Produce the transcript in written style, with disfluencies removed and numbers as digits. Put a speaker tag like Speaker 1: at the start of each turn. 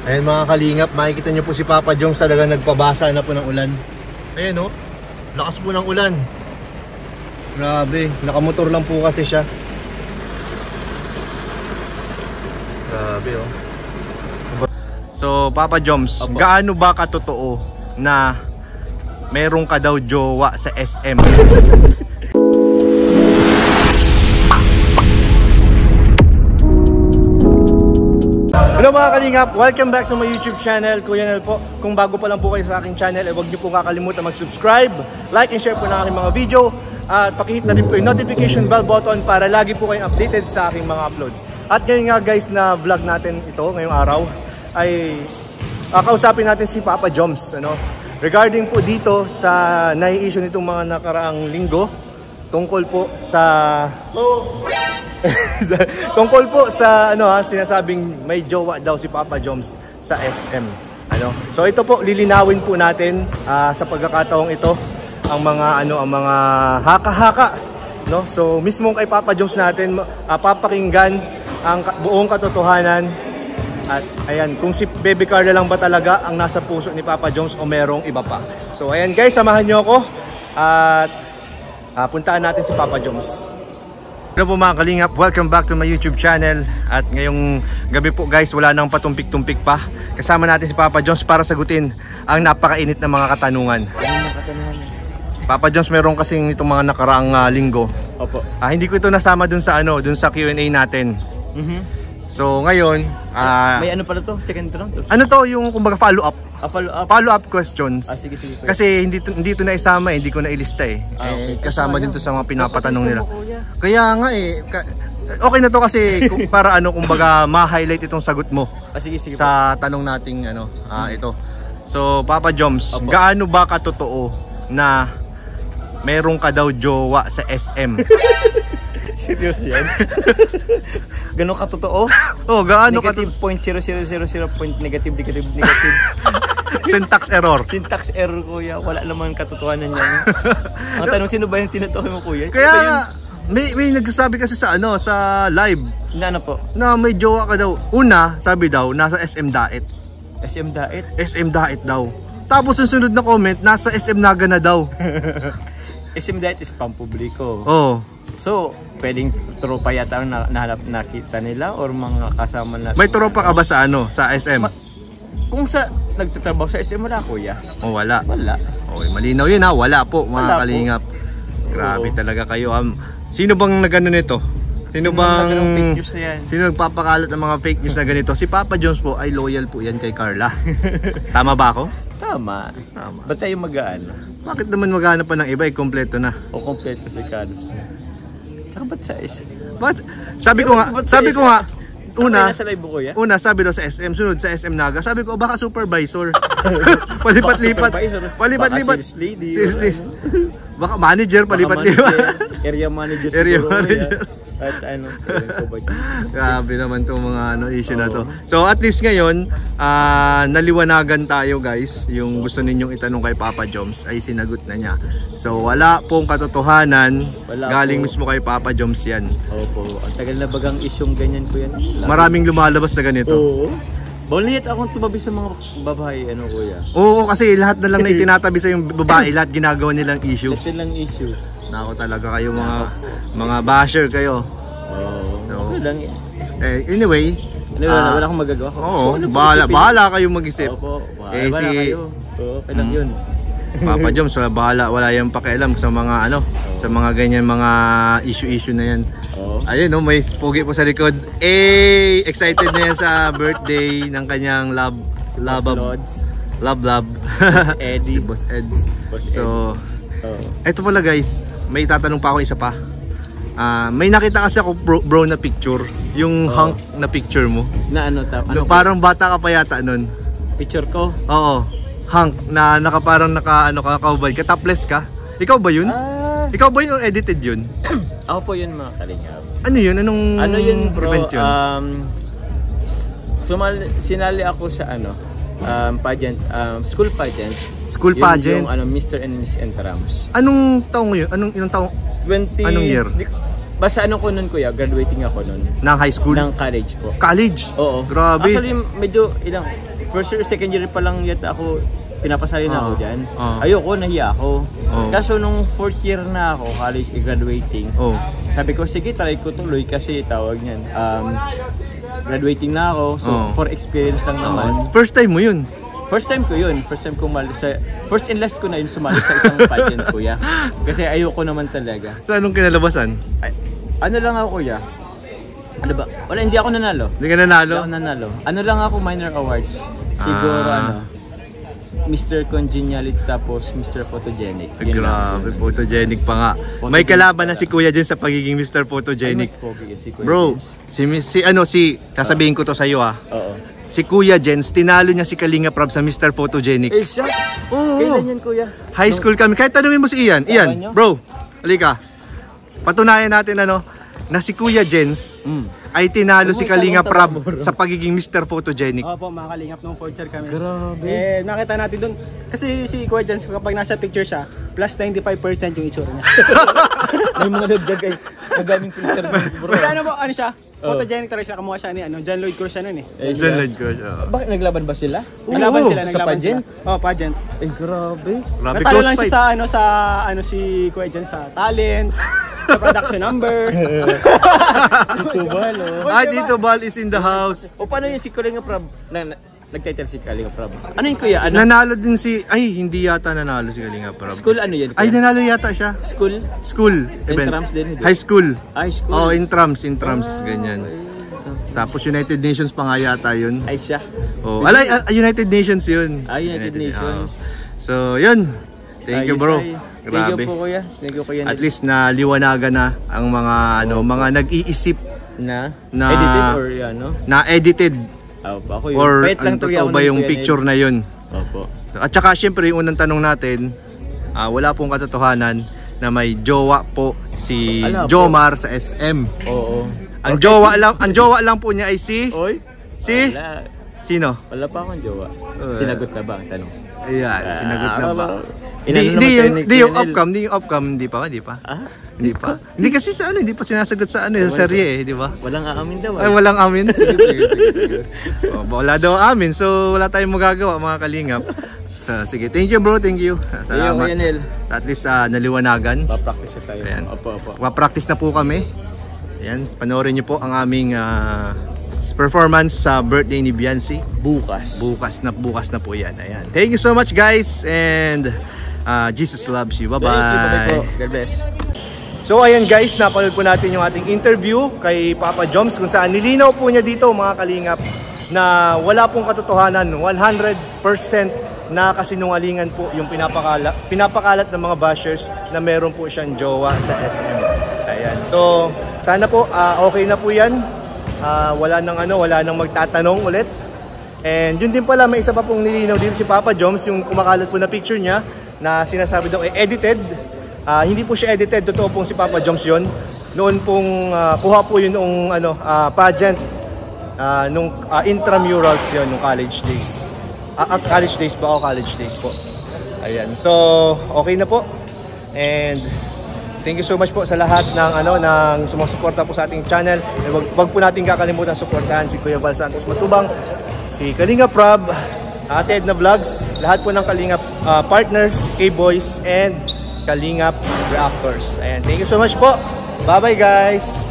Speaker 1: Ayan mga kalingap, makikita nyo po si Papa Joms talaga nagpabasa na po ng ulan. Ayan o, lakas po ng ulan. Grabe, nakamotor lang po kasi siya. Grabe o. So Papa Joms, gaano ba katotoo na meron ka daw jowa sa SM? Hello mga kalingap, welcome back to my YouTube channel, Kuya Nel po. Kung bago pa lang po kayo sa aking channel, huwag niyo po kakalimutan mag-subscribe, like and share po ng aking mga video, at pakihit na rin po yung notification bell button para lagi po kayong updated sa aking mga uploads. At ngayon nga guys, na vlog natin ito ngayong araw ay kausapin natin si Papa Joms, regarding po dito sa nai-issue nitong mga nakaraang linggo tungkol po sa tungkol po sa sinasabing may jowa daw si Papa Joms sa SM. So ito po lilinawin po natin sa pagkakataong ito ang mga haka-haka, So mismo kay Papa Joms natin papakinggan ang buong katotohanan. At ayan, kung si Baby Carla lang ba talaga ang nasa puso ni Papa Joms o merong iba pa. So ayan guys, samahan nyo ako at puntaan natin si Papa Joms. Hello po mga kalingap, welcome back to my YouTube channel. At ngayong gabi po guys, wala nang patumpik-tumpik pa. Kasama natin si Papa Joms para sagutin ang napakainit na mga katanungan. Papa Joms, meron kasing itong mga nakaraang linggo. Opo. Hindi ko ito nasama dun sa Q&A natin. So ngayon,
Speaker 2: may ano pala to? Second round to?
Speaker 1: Ano to? Yung kumbaga follow-up. Follow-up questions.
Speaker 2: Sige.
Speaker 1: Kasi hindi to naisama hindi ko nailista okay. Kasama din to sa mga pinapatanong nila. Kaya nga okay na to kasi para kumbaga ma-highlight itong sagot mo. Sige. Sa tanong nating ito. So Papa Joms, gaano ba katotoo na meron ka daw jowa sa SM? Seryoso yan?
Speaker 2: Ganon katotoo?
Speaker 1: Gaano
Speaker 2: negative .0000 negative.
Speaker 1: Syntax error.
Speaker 2: Syntax error, kuya. Wala naman katotohanan yan. Ang tanong, sino ba yung tinutukoy mo, kuya?
Speaker 1: Kaya may nagsasabi kasi sa live.
Speaker 2: Na po?
Speaker 1: Na may jowa ka daw. Una, sabi daw, nasa SM Daet.
Speaker 2: SM Daet?
Speaker 1: SM Daet daw. Tapos yung sunod na comment, nasa SM Naga na daw.
Speaker 2: SM Daet is pampubliko. So, pwedeng tropa yata ang nakita nila or mga kasama natin.
Speaker 1: May tropa ka ba sa SM?
Speaker 2: Kung nagtatrabaho sa SM, wala, kuya.
Speaker 1: Wala. Okay, malinaw yun wala po mga kalingap. Grabe talaga kayo. Sino bang nagano nito? Sino nagpapakalat ng mga fake news na ganito? Si Papa Joms po ay loyal po yan kay Carla. Tama ba ako?
Speaker 2: Tama. Ba't tayo mag-aano?
Speaker 1: Bakit naman mag-aano pa ng iba? Kompleto na.
Speaker 2: Kompleto si Carlos. Tsaka ba't sa SM?
Speaker 1: Sabi ko nga, una sabi daw sa SM, sunod sa SM Naga. Sabi ko baka supervisor. Palipat-lipat. Seriously. Baka manager, palipat-lipat.
Speaker 2: Area manager. At
Speaker 1: grabe naman itong mga issue na to. So at least ngayon naliwanagan tayo guys. Yung gusto ninyong itanong kay Papa Joms ay sinagot na niya. So wala pong katotohanan. Galing mismo kay Papa Joms yan.
Speaker 2: Opo. Ang tagal na bagang isyong ganyan po yan.
Speaker 1: Maraming lumalabas na ganito.
Speaker 2: Bawaliyat akong tumabi sa mga babae, kuya.
Speaker 1: Oo, kasi lahat na lang na itinatabi sa yung babae, lahat ginagawa nilang issue.
Speaker 2: Lahat nilang issue.
Speaker 1: Nako talaga kayo mga basher kayo.
Speaker 2: So,
Speaker 1: anyway,
Speaker 2: wala akong magagawa.
Speaker 1: Bahala kayo mag-isip.
Speaker 2: Bahala kayo. Kailan yun.
Speaker 1: Papa Joms, wala yung pakialam sa mga sa mga ganyan mga issue na yan. Ayun may pogi po sa likod. Excited na yan sa birthday ng kanyang love.
Speaker 2: Boss Eddie.
Speaker 1: Si Boss Eds. So eto pala guys, may tatanong pa ako isa pa. May nakita kasi ako bro na picture, yung hunk na picture mo. Na parang bata ka pa yata nun.
Speaker 2: Picture ko?
Speaker 1: Oo. Hunk na parang naka-cowboy ka, topless ka. Ikaw ba yun? Ikaw ba yun or edited yun?
Speaker 2: Ako po yun mga kalingap.
Speaker 1: Ano yun? Anong
Speaker 2: yun bro?
Speaker 1: Event yun?
Speaker 2: Sinali ako sa pageant, school pageant.
Speaker 1: School pageant?
Speaker 2: Yung Mr. and Miss Entrams.
Speaker 1: Anong taong yun? Ilang taong?
Speaker 2: 20... Anong year? Basta ko nun kuya, graduating ako nun.
Speaker 1: Ng high school?
Speaker 2: Ng college po.
Speaker 1: College?
Speaker 2: Oo.
Speaker 1: Grabe.
Speaker 2: Actually medyo first year, second year pa lang yata ako, pinapasali na ako dyan. Ayoko, nahiya ako. Kaso nung fourth year na ako, college graduating, sabi ko, sige, try ko tuloy kasi tawag niyan. Graduating na ako, so for experience lang naman.
Speaker 1: First time mo yun?
Speaker 2: First time ko yun. First time ko first and last ko na yun sumali sa isang pageant, kuya. Kasi ayoko naman talaga.
Speaker 1: So anong kinalabasan?
Speaker 2: Ay, ano lang ako, kuya? Ano ba? Wala, hindi ako nanalo.
Speaker 1: Hindi ka nanalo?
Speaker 2: Hindi ako nanalo. Ano lang ako, minor awards. Siguro Mr. Congeniality tapos Mr. Photogenic.
Speaker 1: Grabe, photogenic pa nga. May kalaban na si Kuya dyan sa pagiging Mr. Photogenic.
Speaker 2: Si Kuya
Speaker 1: Bro, sasabihin ko to sa iyo
Speaker 2: Oo.
Speaker 1: Si Kuya Jens, tinalo niya si Kalinga Prab sa Mr. Photogenic.
Speaker 2: Eh siya?
Speaker 1: Oo.
Speaker 2: Kailan yan, kuya?
Speaker 1: High school kami. Kahit tanungin mo si Ian. Ian, bro, halika. Patunayan natin na si Kuya Jens ay tinalo si Kalinga Prab sa pagiging Mr. Photogenic.
Speaker 3: Opo, mga kalingap nung fourth year kami.
Speaker 2: Grabe.
Speaker 3: Nakita natin doon. Kasi si Kuya Jens, kapag nasa picture siya, plus 95% yung itsura niya.
Speaker 2: May mga dagdag ay nagaming filter, bro.
Speaker 3: Pero ano siya? Photogenic talaga siya. Kamuha siya ni John Lloyd Cruz siya nun
Speaker 1: John Lloyd Cruz.
Speaker 2: Bakit naglaban ba sila?
Speaker 3: Naglaban sila.
Speaker 2: Sa pageant?
Speaker 3: Oo, pageant.
Speaker 2: Eh, grabe.
Speaker 1: Grabe,
Speaker 3: Natalo
Speaker 1: close
Speaker 3: lang
Speaker 1: fight.
Speaker 3: siya sa si Kuya Jens sa talent, sa production number.
Speaker 2: Ito ba, no?
Speaker 1: Dito Bal is in the house.
Speaker 2: O paano yung si Kalinga Prab? Nag-title si Kalinga Prab. Ano yung kuya? Ano?
Speaker 1: Nanalo din hindi yata nanalo si Kalinga Prab.
Speaker 2: School ano yan?
Speaker 1: Ay, nanalo yata siya.
Speaker 2: School?
Speaker 1: School event.
Speaker 2: Intrams din?
Speaker 1: High school.
Speaker 2: High school?
Speaker 1: Oh, intrams, ganyan. Tapos United Nations pa nga yata yun.
Speaker 2: Ay siya.
Speaker 1: Oh, United Nations yun.
Speaker 2: United Nations.
Speaker 1: So, yun. Thank you, bro. Grabe.
Speaker 2: Thank you po, kuya. Thank you, kuya.
Speaker 1: At least na liwanagan na ang mga mga nag-iisip
Speaker 2: na
Speaker 1: edited
Speaker 2: or ano?
Speaker 1: Na edited.
Speaker 2: Ako yun.
Speaker 1: Or ang totoo ba yung picture na yun?
Speaker 2: Opo.
Speaker 1: At saka syempre yung unang tanong natin, wala pong katotohanan na may jowa po si Jomar sa SM.
Speaker 2: Oo.
Speaker 1: Ang jowa lang po niya ay si
Speaker 2: Wala.
Speaker 1: Sino?
Speaker 2: Wala pa akong jowa. Sinagot na ba ang tanong?
Speaker 1: Ayan, sinagot na ba?
Speaker 2: Hindi
Speaker 1: yung off-cam, hindi pa. Hindi pa. Hindi kasi hindi pa sinasagot sa sa serye di ba?
Speaker 2: Walang aamin daw.
Speaker 1: Ay, walang amin. Sige. Wala daw amin, so wala tayong magagawa mga kalingap. So, sige, thank you bro, thank you. Salamat. At least naliwanagan.
Speaker 2: Pa-practice tayo.
Speaker 1: Ayan.
Speaker 2: Opo.
Speaker 1: Pa-practice na po kami. Ayan, panoorin niyo po ang aming performance sa birthday ni Beyonce. Bukas na po yan. Ayan. Thank you so much guys and Jesus loves you. Bye-bye.
Speaker 2: God bless.
Speaker 1: So ayan guys, napanood po natin yung ating interview kay Papa Joms kung saan nilinaw po niya dito mga kalingap na wala pong katotohanan, 100% na kasinungalingan po yung pinapakalat ng mga bashers na meron po siyang jowa sa SM. Ayan. So sana po okay na po yan. Wala nang magtatanong ulit. And yun din pala, may isa pa pong nilinaw dito si Papa Joms, yung kumakalat po na picture niya na sinasabi daw edited. Hindi po siya edited, totoo pong si Papa Joms yun. Noon pong kuha po yun nung pageant nung intramurals yun nung college days. College days po. Ayan. So, okay na po. And thank you so much po sa lahat ng sumusuporta po sa ating channel. Wag po natin kakalimutan suportahan si Kuya Val Santos Matubang, si Kalinga Prab, Ate Edna Vlogs, lahat po ng Kalinga partners, K-Boys and Kalingap Reactors. Ayan, thank you so much po. Bye-bye guys!